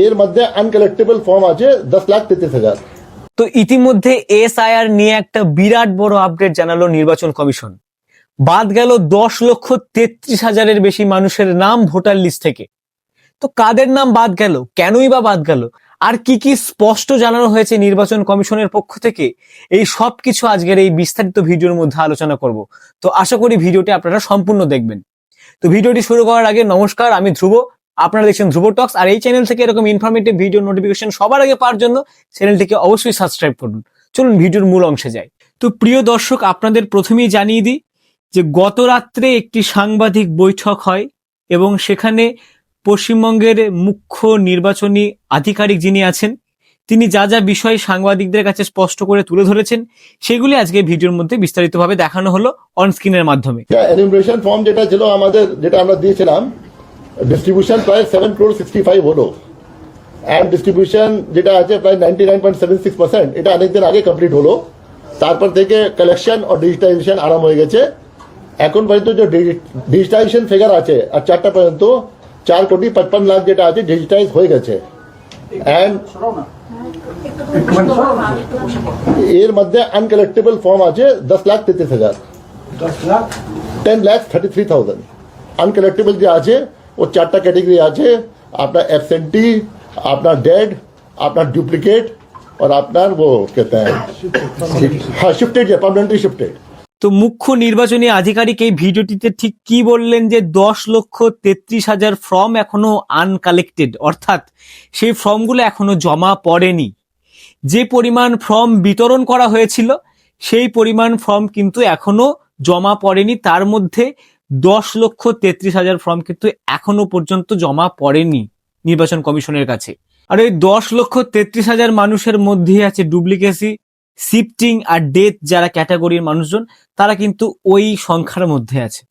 এর মধ্যে uncollectable form আছে 10,33,000। তো ইতিমধ্যে এসআইআর নিয়ে একটা বিরাট বড় আপডেট জানালো নির্বাচন কমিশন। বাদ গেল 10,33,000-এর বেশি মানুষের নাম ভোটার লিস্ট থেকে। তো কাদের নাম বাদ গেল, কেনই বা বাদ গেল, আর কি কি স্পষ্ট জানানো হয়েছে নির্বাচন কমিশনের পক্ষ থেকে, এই সব কিছু আজকের এই বিস্তারিত ভিডিওর মধ্যে আলোচনা করব। তো আশা করি ভিডিওটি আপনারা সম্পূর্ণ দেখবেন। তো ভিডিওটি শুরু করার আগে নমস্কার, আমি ধ্রুব, আপনারা দেখছেন ধ্রুব টক্স। আর এই চ্যানেল থেকে এরকম ইনফরমেটিভ ভিডিও নোটিফিকেশন সবার আগে পাওয়ার জন্য চ্যানেলটিকে অবশ্যই সাবস্ক্রাইব করুন। চলুন ভিডিওর মূল অংশে যাই। তো প্রিয় দর্শক, আপনাদের প্রথমেই জানিয়ে দিই যে গত রাত্রে একটি সাংবাদিক বৈঠক হয় এবং সেখানে পশ্চিমবঙ্গের মুখ্য নির্বাচনী আধিকারিক যিনি আছেন তিনি যা যা বিষয় সাংবাদিকদের কাছে স্পষ্ট করে তুলে ধরেছেন সেগুলি আজকে ভিডিওর মধ্যে বিস্তারিতভাবে দেখানো হলো অন স্ক্রিনের মাধ্যমে। এনুমারেশন ফর্ম যেটা ছিল আমাদের, যেটা আমরা দিয়েছিলাম, ডিস্ট্রিবিউশন প্রায় 7,65 হলো, অ্যান্ড ডিস্ট্রিবিউশন যেটা আছে প্রায় 99.76%, এটা অনেকদিন আগে কমপ্লিট হলো। তারপর থেকে কালেকশন ও ডিজিটাইজেশন আরম্ভ হয়ে গেছে। এখন পর্যন্ত যে ডিজিটাইজেশন ফিগার আছে আর 4টা পর্যন্ত 4,55,00,000 যেটা আছে ডিজিটাইজ হয়ে গেছে। অ্যান্ড এর মধ্যে আনকালেক্টেবল ফর্ম আছে 10,33,000, 10,33,000 আনকালেক্টেবল যে আছে ও 4টা ক্যাটেগরি আছে, আপনার অ্যাবসেন্টি, আপনার ডেড, আপনার ডুপ্লিকেট और আপনার वो कहते हैं हाँ शिफ्टेड, परमानेंटली शिफ्टेड। তো মুখ্য নির্বাচনী আধিকারিক এই ভিডিওটিতে ঠিক কি বললেন যে 10,33,000 ফর্ম এখনো আনকালেক্টেড, অর্থাৎ সেই ফর্মগুলো এখনো জমা পড়েনি। যে পরিমাণ ফর্ম বিতরণ করা হয়েছিল সেই পরিমাণ ফর্ম কিন্তু এখনো জমা পড়েনি। তার মধ্যে 10,33,000 ফর্ম কিন্তু এখনো পর্যন্ত জমা পড়েনি নির্বাচন কমিশনের কাছে। আর এই 10,33,000 মানুষের মধ্যে আছে ডুপ্লিকেসি, শিফটিং আর ডেথ যারা ক্যাটাগরির মানুষজন, তারা কিন্তু ওই সংখ্যার মধ্যে আছে।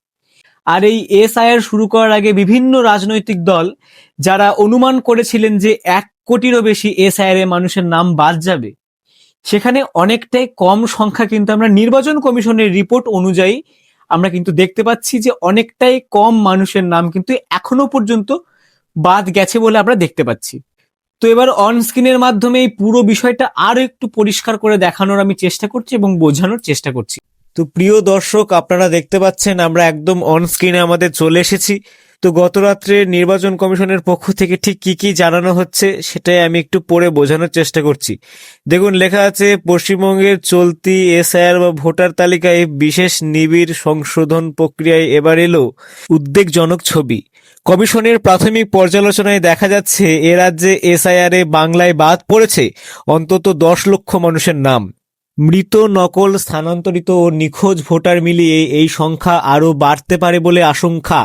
আর এই এসআইআর শুরু করার আগে বিভিন্ন রাজনৈতিক দল যারা অনুমান করেছিলেন যে 1 কোটিরও বেশি এসআইআর এ মানুষের নাম বাদ যাবে, সেখানে অনেকটাই কম সংখ্যা কিন্তু আমরা নির্বাচন কমিশনের রিপোর্ট অনুযায়ী আমরা কিন্তু দেখতে পাচ্ছি যে অনেকটাই কম মানুষের নাম কিন্তু এখনো পর্যন্ত বাদ গেছে বলে আমরা দেখতে পাচ্ছি। তো এবার অন স্ক্রিনের মাধ্যমে এই পুরো বিষয়টা আরো একটু পরিষ্কার করে দেখানোর আমি চেষ্টা করছি এবং বোঝানোর চেষ্টা করছি। তো প্রিয় দর্শক, আপনারা দেখতে পাচ্ছেন আমরা একদম অন স্ক্রিনে আমাদের চলে এসেছি। তো গত রাত্রে নির্বাচন কমিশনের পক্ষ থেকে ঠিক কি কি জানানো হচ্ছে সেটাই আমি একটু পড়ে বোঝানোর চেষ্টা করছি। দেখুন, লেখা আছে পশ্চিমবঙ্গের চলতি এসআইআর বা ভোটার তালিকায় বিশেষ নিবিড় সংশোধন প্রক্রিয়ায় এবার এলো উদ্বেগজনক ছবি। কমিশনের প্রাথমিক পর্যালোচনায় দেখা যাচ্ছে এ রাজ্যে এসআইআর এ বাংলায় বাদ পড়েছে অন্তত 10 লক্ষ মানুষের নাম। মৃত, নকল, স্থানান্তরিত ও নিখোঁজ ভোটার মিলিয়ে এই সংখ্যা আরও বাড়তে পারে বলে আশঙ্কা।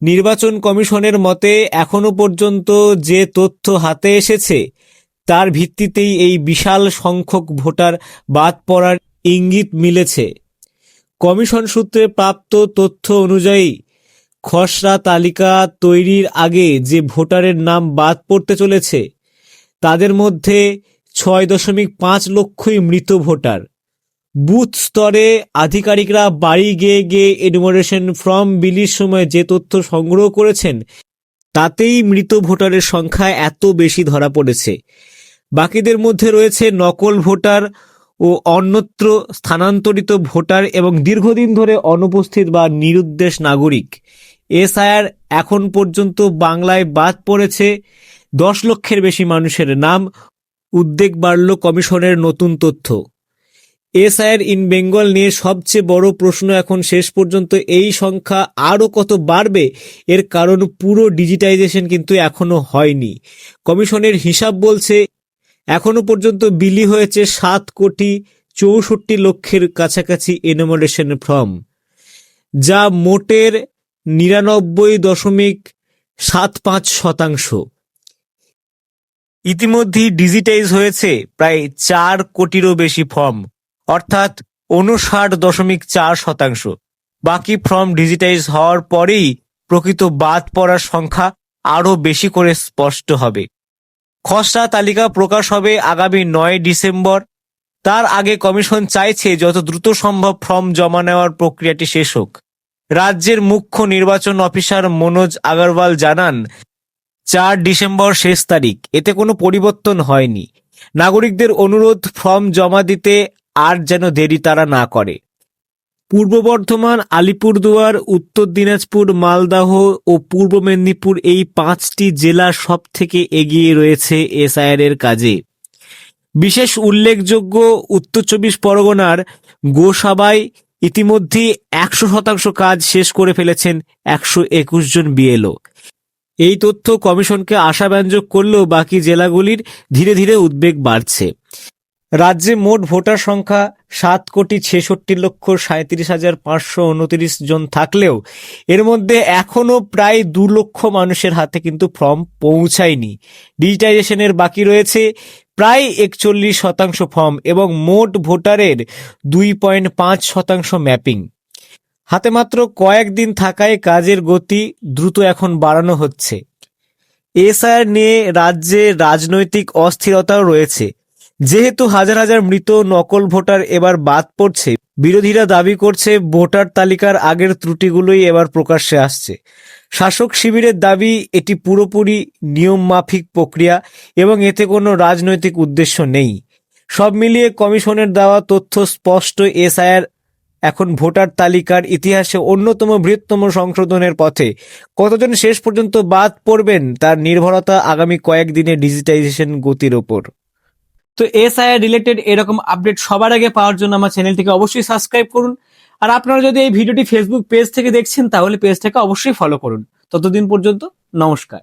নির্বাচন কমিশনের মতে এখনো পর্যন্ত যে তথ্য হাতে এসেছে তার ভিত্তিতেই এই বিশাল সংখ্যক ভোটার বাদ পড়ার ইঙ্গিত মিলেছে। কমিশন সূত্রে প্রাপ্ত তথ্য অনুযায়ী খসড়া তালিকা তৈরির আগে যে ভোটারের নাম বাদ পড়তে চলেছে তাদের মধ্যে 6.5 লক্ষই মৃত ভোটার। বুথ স্তরে আধিকারিকরা বাড়ি গিয়ে গিয়ে এনুমারেশন ফর্ম বিলির সময় যে তথ্য সংগ্রহ করেছেন তাতেই মৃত ভোটারের সংখ্যা এত বেশি ধরা পড়েছে। বাকিদের মধ্যে রয়েছে নকল ভোটার ও অন্যত্র স্থানান্তরিত ভোটার এবং দীর্ঘদিন ধরে অনুপস্থিত বা নিরুদ্দেশ নাগরিক। এসআইআর এখন পর্যন্ত বাংলায় বাদ পড়েছে 10 লক্ষের বেশি মানুষের নাম। উদ্বেগ বাড়ল কমিশনের নতুন তথ্য। এসআইআর ইন বেঙ্গল নিয়ে সবচেয়ে বড় প্রশ্ন এখন শেষ পর্যন্ত এই সংখ্যা আরও কত বাড়বে, এর কারণ পুরো ডিজিটাইজেশন কিন্তু এখনো হয়নি। কমিশনের হিসাব বলছে এখনো পর্যন্ত বিলি হয়েছে 7,64,00,000 কাছাকাছি এনুমারেশন ফর্ম, যা মোটের 99.75%। ইতিমধ্যেই ডিজিটাইজ হয়েছে প্রায় 4 কোটিরও বেশি ফর্ম, অর্থাৎ 59.4%। বাকি ফর্ম ডিজিটাইজ হওয়ার পরেই প্রকৃত বাদ পড়ার সংখ্যা আরও বেশি করে স্পষ্ট হবে। খসড়া তালিকা প্রকাশ হবে আগামী 9 ডিসেম্বর। তার আগে কমিশন চাইছে যত দ্রুত সম্ভব ফর্ম জমা নেওয়ার প্রক্রিয়াটি শেষ হোক। রাজ্যের মুখ্য নির্বাচন অফিসার মনোজ আগরওয়াল জানান, 4 ডিসেম্বর শেষ তারিখ, এতে কোনো পরিবর্তন হয়নি। নাগরিকদের অনুরোধ ফর্ম জমা দিতে আর যেন দেরি তারা না করে। পূর্ব বর্ধমান, আলিপুরদুয়ার, উত্তর দিনাজপুর, মালদহ ও পূর্ব মেদিনীপুর এই 5টি জেলা সব থেকে এগিয়ে রয়েছে এসআইআর এর কাজে। বিশেষ উল্লেখযোগ্য উত্তর 24 পরগনার গোসাবায় ইতিমধ্যেই 100% কাজ শেষ করে ফেলেছেন 121 জন বিএলও। এই তথ্য কমিশনকে আশাব্যঞ্জক করলেও বাকি জেলাগুলির ধীরে ধীরে উদ্বেগ বাড়ছে। রাজ্যে মোট ভোটার সংখ্যা 7,66,37,529 জন থাকলেও এর মধ্যে এখনো প্রায় 2 লক্ষ মানুষের হাতে কিন্তু ফর্ম পৌঁছায়নি। ডিজিটাইজেশনের বাকি রয়েছে প্রায় 41% ফর্ম এবং মোট ভোটারের 2.5% ম্যাপিং। হাতে মাত্র কয়েকদিন থাকায় কাজের গতি দ্রুত এখন বাড়ানো হচ্ছে। এসআইআর নিয়ে রাজ্যে রাজনৈতিক অস্থিরতাও রয়েছে। যেহেতু হাজার হাজার মৃত নকল ভোটার এবার বাদ পড়ছে, বিরোধীরা দাবি করছে ভোটার তালিকার আগের ত্রুটিগুলোই এবার প্রকাশ্যে আসছে। শাসক শিবিরের দাবি এটি পুরোপুরি নিয়মমাফিক প্রক্রিয়া এবং এতে কোনো রাজনৈতিক উদ্দেশ্য নেই। সব মিলিয়ে কমিশনের দেওয়া তথ্য স্পষ্ট, এসআইআর এখন ভোটার তালিকার ইতিহাসে অন্যতম বৃহত্তম সংশোধনের পথে। কতজন শেষ পর্যন্ত বাদ পড়বেন তার নির্ভরতা আগামী কয়েকদিনের ডিজিটাইজেশন গতির ওপর। তো এসআইআর রিলেটেড এরকম আপডেট সবার আগে পাওয়ার জন্য আমার চ্যানেলটিকে অবশ্যই সাবস্ক্রাইব করুন। আর আপনারা যদি এই ভিডিওটি ফেসবুক পেজ থেকে দেখছেন তাহলে পেজটাকে অবশ্যই ফলো করুন। ততদিন পর্যন্ত নমস্কার।